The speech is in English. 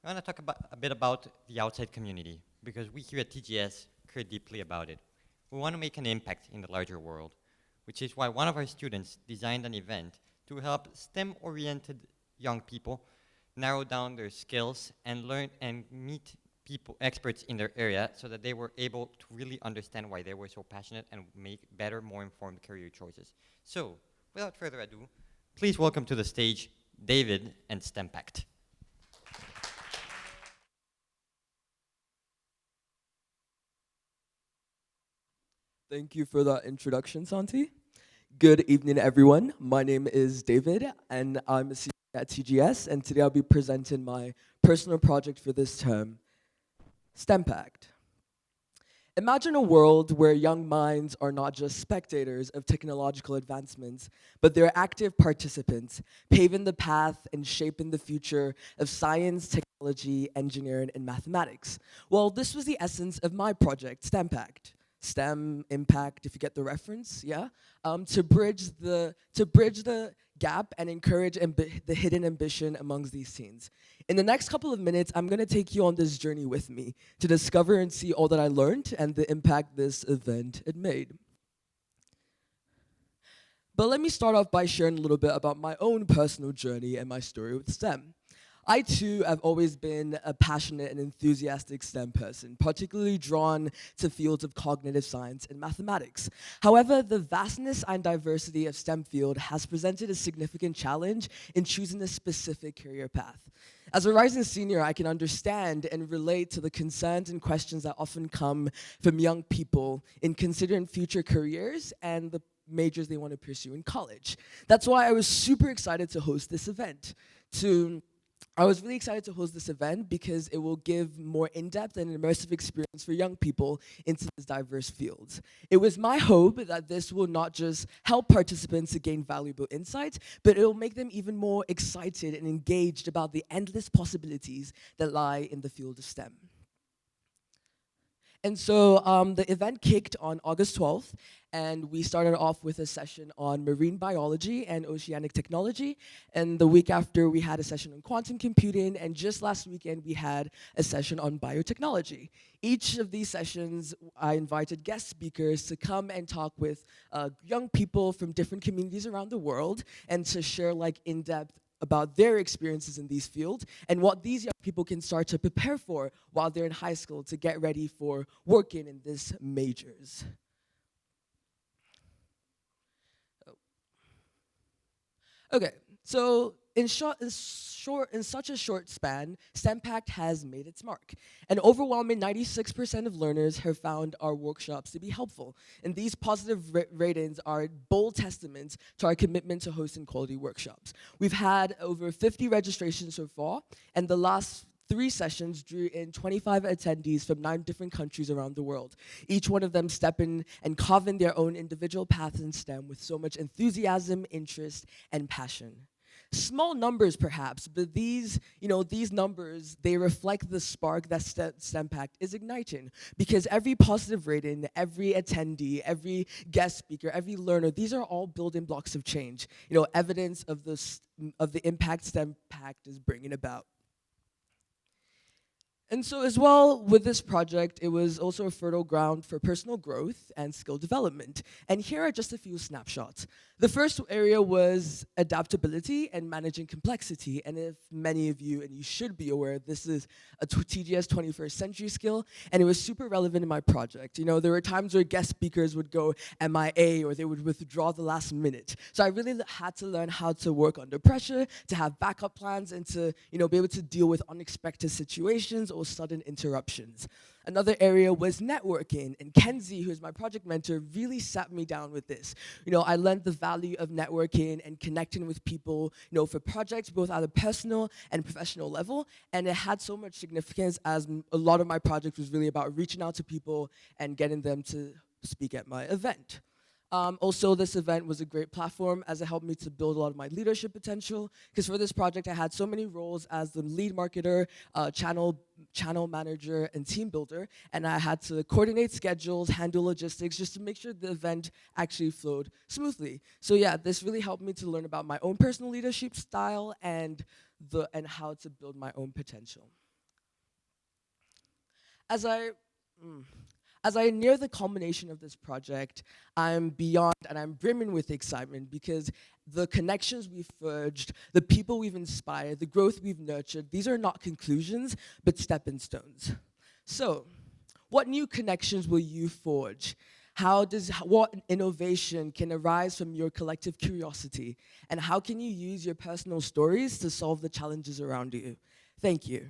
I want to talk about, a bit about the outside community, because we here at TGS care deeply about it. We want to make an impact in the larger world, which is why one of our students designed an event to help STEM-oriented young people narrow down their skills and learn and meet people, experts in their area, so that they were able to really understand why they were so passionate and make better, more informed career choices. So, without further ado, please welcome to the stage David and STEMpact. Thank you for that introduction, Santi. Good evening, everyone. My name is David, and I'm a senior at TGS, and today I'll be presenting my personal project for this term, STEMpact. Imagine a world where young minds are not just spectators of technological advancements, but they're active participants, paving the path and shaping the future of science, technology, engineering, and mathematics. Well, this was the essence of my project, STEMpact. STEM, impact, if you get the reference, yeah? To bridge the gap and encourage the hidden ambition amongst these teens. In the next couple of minutes, I'm gonna take you on this journey with me to discover and see all that I learned and the impact this event had made. But let me start off by sharing a little bit about my own personal journey and my story with STEM. I too have always been a passionate and enthusiastic STEM person, particularly drawn to fields of cognitive science and mathematics. However, the vastness and diversity of STEM field has presented a significant challenge in choosing a specific career path. As a rising senior, I can understand and relate to the concerns and questions that often come from young people in considering future careers and the majors they want to pursue in college. That's why I was super excited to host this event. I was really excited to host this event because it will give more in-depth and immersive experience for young people into these diverse fields. It was my hope that this will not just help participants to gain valuable insights, but it will make them even more excited and engaged about the endless possibilities that lie in the field of STEM. And so the event kicked on August 12th, and we started off with a session on marine biology and oceanic technology. And the week after, we had a session on quantum computing, and just last weekend, we had a session on biotechnology. Each of these sessions, I invited guest speakers to come and talk with young people from different communities around the world and to share like in-depth about their experiences in these fields and what these young people can start to prepare for while they're in high school to get ready for working in these majors. Okay, so in such a short span, STEMpact has made its mark. An overwhelming 96% of learners have found our workshops to be helpful, and these positive ratings are bold testaments to our commitment to hosting quality workshops. We've had over 50 registrations so far, and the last 3 sessions drew in 25 attendees from 9 different countries around the world, each one of them stepping and carving their own individual paths in STEM with so much enthusiasm, interest, and passion. Small numbers perhaps, but these numbers, they reflect the spark that STEMpact is igniting, because every positive rating, every attendee, every guest speaker, every learner, these are all building blocks of change, evidence of the impact STEMpact is bringing about. And so as well, with this project, it was also a fertile ground for personal growth and skill development. And here are just a few snapshots. The first area was adaptability and managing complexity. And if many of you, and you should be aware, this is a TGS 21st century skill, and it was super relevant in my project. There were times where guest speakers would go MIA or they would withdraw the last minute. So I really had to learn how to work under pressure, to have backup plans, and to be able to deal with unexpected situations or sudden interruptions. Another area was networking, and Kenzie, who is my project mentor, really sat me down with this. I learned the value of networking and connecting with people, for projects both at a personal and professional level, and it had so much significance as a lot of my project was really about reaching out to people and getting them to speak at my event. Also, this event was a great platform as it helped me to build a lot of my leadership potential, because for this project I had so many roles as the lead marketer, channel manager, and team builder, and I had to coordinate schedules, handle logistics, just to make sure the event actually flowed smoothly. So yeah, this really helped me to learn about my own personal leadership style and how to build my own potential. As I as I near the culmination of this project, I'm beyond and I'm brimming with excitement because the connections we've forged, the people we've inspired, the growth we've nurtured, these are not conclusions, but stepping stones. So, what new connections will you forge? What innovation can arise from your collective curiosity? And how can you use your personal stories to solve the challenges around you? Thank you.